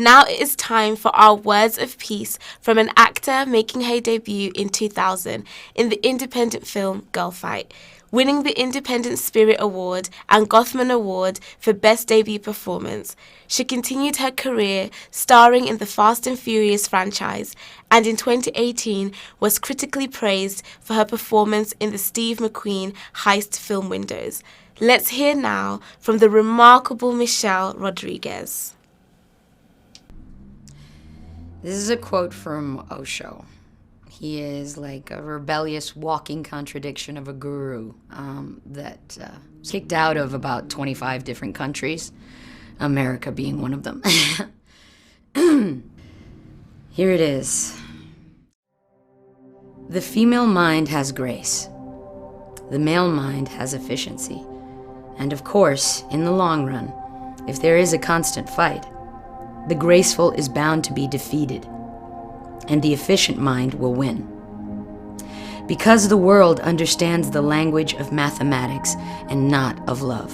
Now it is time for our words of peace from an actor making her debut in 2000 in the independent film Girl Fight, winning the Independent Spirit Award and Gothman Award for Best Debut Performance. She continued her career starring in the Fast and Furious franchise, and in 2018 was critically praised for her performance in the Steve McQueen heist film Windows. Let's hear now from the remarkable Michelle Rodriguez. This is a quote from Osho. He is like a rebellious walking contradiction of a guru that was kicked out of about 25 different countries, America being one of them. Here it is. The female mind has grace. The male mind has efficiency. And of course, in the long run, if there is a constant fight, the graceful is bound to be defeated, and the efficient mind will win. Because the world understands the language of mathematics and not of love.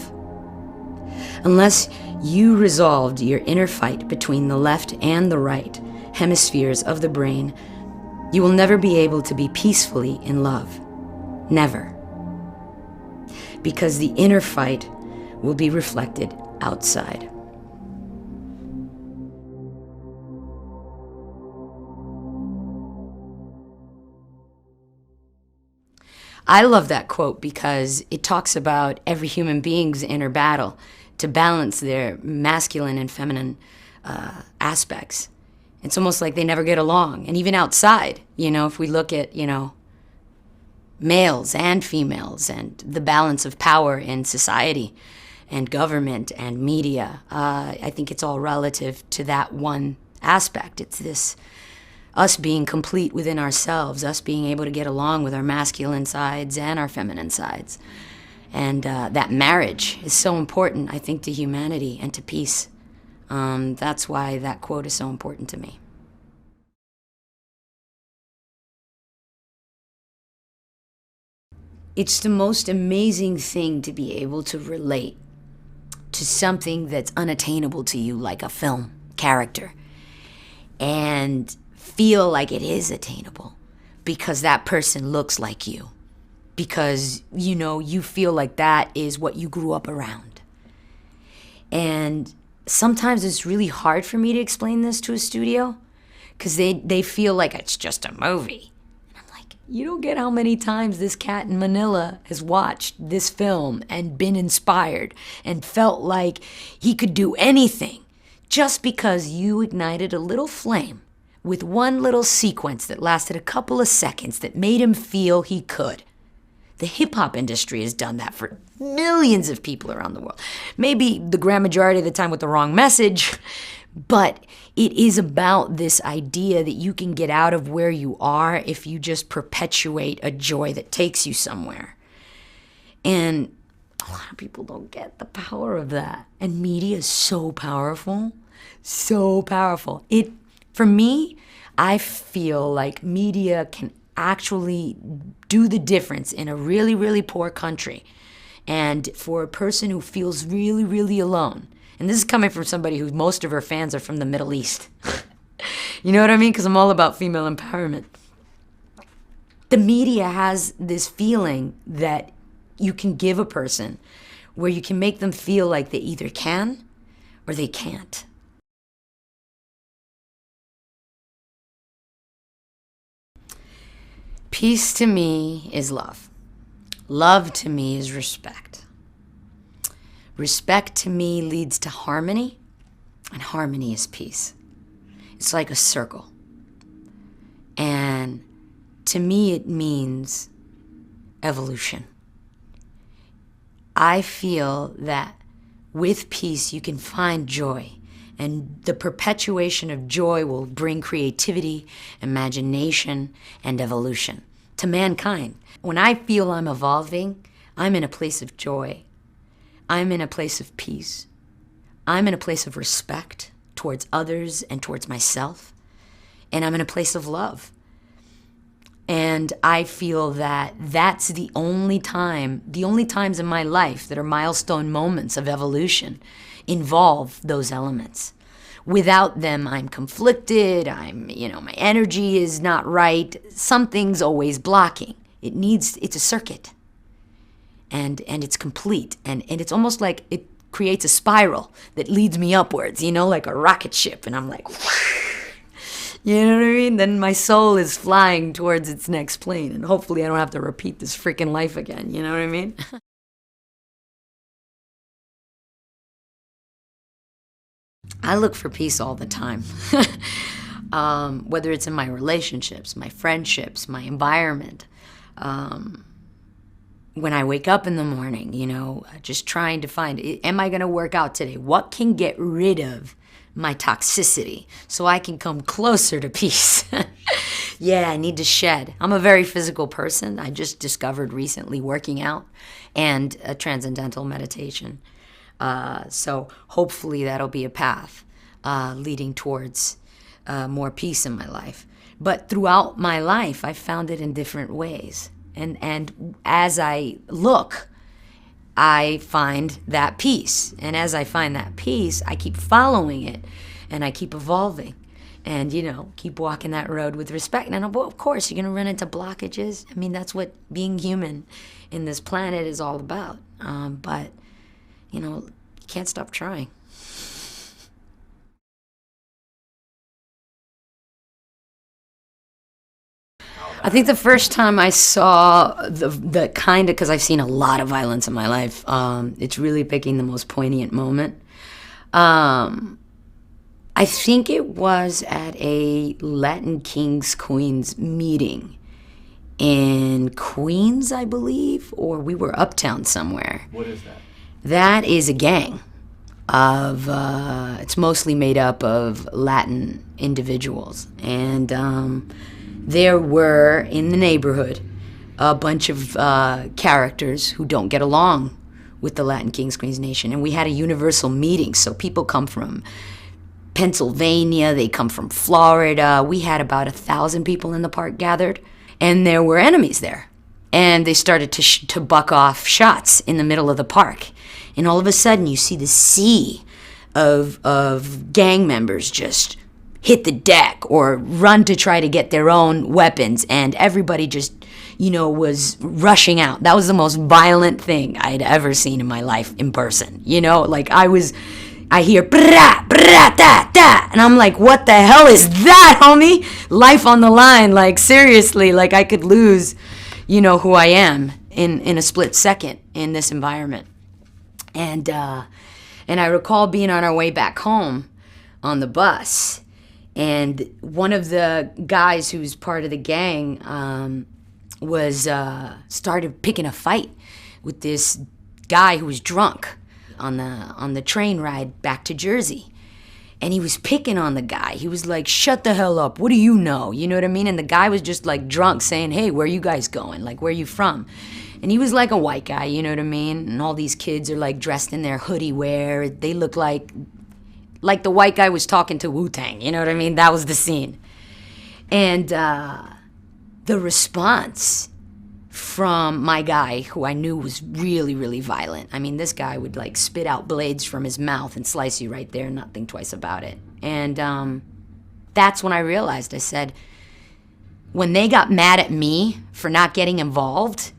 Unless you resolved your inner fight between the left and the right hemispheres of the brain, you will never be able to be peacefully in love. Never. Because the inner fight will be reflected outside. I love that quote because it talks about every human being's inner battle to balance their masculine and feminine aspects. It's almost like they never get along. And even outside, if we look at, males and females and the balance of power in society and government and media, I think it's all relative to that one aspect. It's this us being complete within ourselves, us being able to get along with our masculine sides and our feminine sides. And that marriage is so important, I think, to humanity and to peace. That's why that quote is so important to me. It's the most amazing thing to be able to relate to something that's unattainable to you, like a film character, and feel like it is attainable because that person looks like you, because you feel like that is what you grew up around. And sometimes it's really hard for me to explain this to a studio because they feel like it's just a movie. And I'm like, you don't get how many times this cat in Manila has watched this film and been inspired and felt like he could do anything just because you ignited a little flame with one little sequence that lasted a couple of seconds that made him feel he could. The hip-hop industry has done that for millions of people around the world. Maybe the grand majority of the time with the wrong message, but it is about this idea that you can get out of where you are if you just perpetuate a joy that takes you somewhere. And a lot of people don't get the power of that. And media is so powerful, so powerful. For me, I feel like media can actually do the difference in a really, really poor country. And for a person who feels really, really alone, and this is coming from somebody who most of her fans are from the Middle East. You know what I mean? Because I'm all about female empowerment. The media has this feeling that you can give a person where you can make them feel like they either can or they can't. Peace to me is love. Love to me is respect. Respect to me leads to harmony, and harmony is peace. It's like a circle. And to me, it means evolution. I feel that with peace, you can find joy. And the perpetuation of joy will bring creativity, imagination, and evolution to mankind. When I feel I'm evolving, I'm in a place of joy. I'm in a place of peace. I'm in a place of respect towards others and towards myself. And I'm in a place of love. And I feel that that's the only times in my life that are milestone moments of evolution involve those elements. Without them, I'm conflicted. My energy is not right. Something's always blocking. It's a circuit. And it's complete. And it's almost like it creates a spiral that leads me upwards, like a rocket ship. And I'm like, you know what I mean? Then my soul is flying towards its next plane. And hopefully I don't have to repeat this freaking life again. You know what I mean? I look for peace all the time. Whether it's in my relationships, my friendships, my environment. When I wake up in the morning, just trying to find, am I going to work out today? What can get rid of my toxicity so I can come closer to peace? Yeah, I need to shed. I'm a very physical person. I just discovered recently working out and a transcendental meditation. So hopefully that'll be a path leading towards more peace in my life. But throughout my life, I found it in different ways. And as I look, I find that peace. And as I find that peace, I keep following it and I keep evolving and, keep walking that road with respect. And of course, you're going to run into blockages. I mean, that's what being human in this planet is all about. But, you can't stop trying. I think the first time I saw the kind of, because I've seen a lot of violence in my life, it's really picking the most poignant moment. I think it was at a Latin Kings Queens meeting in Queens, I believe, or we were uptown somewhere. What is that? That is a gang of, it's mostly made up of Latin individuals. And there were, in the neighborhood, a bunch of characters who don't get along with the Latin Kings Queens Nation. And we had a universal meeting. So people come from Pennsylvania, they come from Florida. We had about 1,000 people in the park gathered. And there were enemies there. And they started to buck off shots in the middle of the park. And all of a sudden, you see the sea of gang members just hit the deck or run to try to get their own weapons. And everybody just, was rushing out. That was the most violent thing I'd ever seen in my life in person. I hear, brah, brah, da, da. And I'm like, what the hell is that, homie? Life on the line. Like, seriously, like I could lose, who I am in a split second in this environment. And I recall being on our way back home on the bus, and one of the guys who's part of the gang started picking a fight with this guy who was drunk on the train ride back to Jersey. And he was picking on the guy. He was like, shut the hell up. What do you know? You know what I mean? And the guy was just like drunk saying, hey, where are you guys going? Like, where are you from? And he was like a white guy, you know what I mean? And all these kids are like dressed in their hoodie wear. They look like the white guy was talking to Wu-Tang, you know what I mean? That was the scene. And the response from my guy, who I knew was really, really violent. I mean, this guy would like spit out blades from his mouth and slice you right there and not think twice about it. And that's when I realized, I said, when they got mad at me for not getting involved,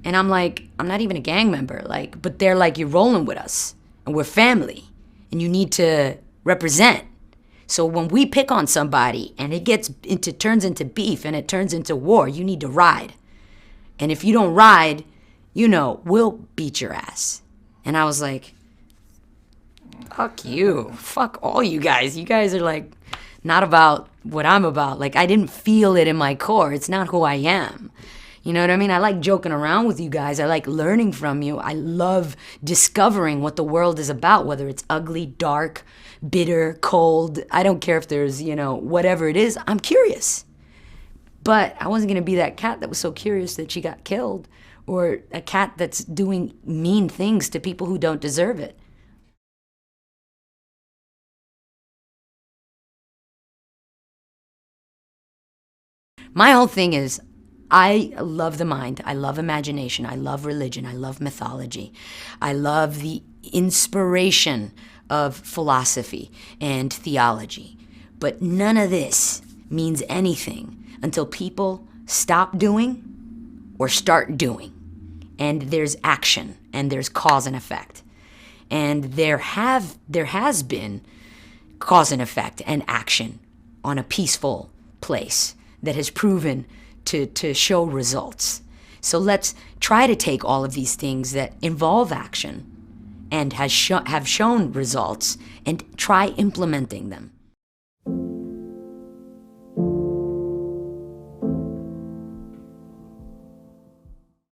and I'm like, I'm not even a gang member, like, but they're like, you're rolling with us and we're family and you need to represent. So when we pick on somebody and it turns into beef and it turns into war, you need to ride. And if you don't ride, we'll beat your ass. And I was like, fuck you. Fuck all you guys. You guys are like not about what I'm about. Like, I didn't feel it in my core. It's not who I am. You know what I mean? I like joking around with you guys. I like learning from you. I love discovering what the world is about, whether it's ugly, dark, bitter, cold. I don't care if there's, whatever it is. I'm curious. But I wasn't going to be that cat that was so curious that she got killed, or a cat that's doing mean things to people who don't deserve it. My whole thing is, I love the mind. I love imagination. I love religion. I love mythology. I love the inspiration of philosophy and theology. But none of this means anything until people stop doing or start doing. And there's action, and there's cause and effect. And there has been cause and effect and action on a peaceful place that has proven to show results. So let's try to take all of these things that involve action and have shown results and try implementing them.